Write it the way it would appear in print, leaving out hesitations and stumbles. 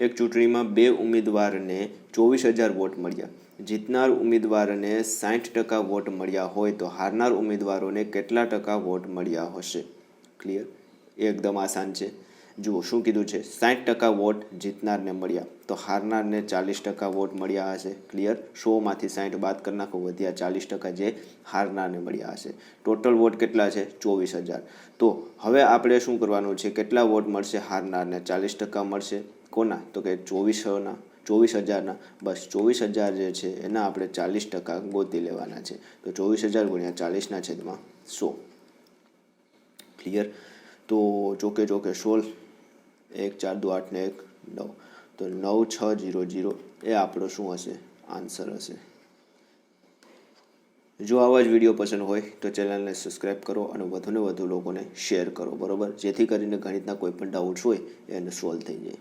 એક ચૂંટણીમાં 2 ઉમેદવારને 24,000 વોટ મળ્યા. જીતનાર ઉમેદવારને 60% વોટ મળ્યા હોય તો હારનાર ઉમેદવારોને કેટલા ટકા વોટ મળ્યા હશે? ક્લિયર? એકદમ આસાન છે. જુઓ શું કીધું છે, 60% વોટ જીતનારને મળ્યા તો હારનારને 40% વોટ મળ્યા હશે. ક્લિયર? 100માંથી 60 બાદ કરી નાખો, વધ્યા 40% જે હારનારને મળ્યા હશે. ટોટલ વોટ કેટલા છે? 24,000. તો હવે આપણે શું કરવાનું છે, કેટલા વોટ મળશે હારનારને? 40% મળશે. કોના? તો કે 24,000ના. બસ 24,000 જે છે એના આપણે 40% ગોતી લેવાના છે. તો 24,000 ગુણ્યા 40/100. ક્લિયર? તો ચોકે સોલ્વ. 1 4 2 8 ને 1 9. તો 9600 એ આપણો શું હશે? આન્સર હશે. જો આવા જ વિડીયો પસંદ હોય તો ચેનલને સબસ્ક્રાઈબ કરો અને વધુને વધુ લોકોને શેર કરો, બરાબર, જેથી કરીને ગણિતના કોઈ પણ ડાઉટ્સ હોય એને સોલ્વ થઈ જાય.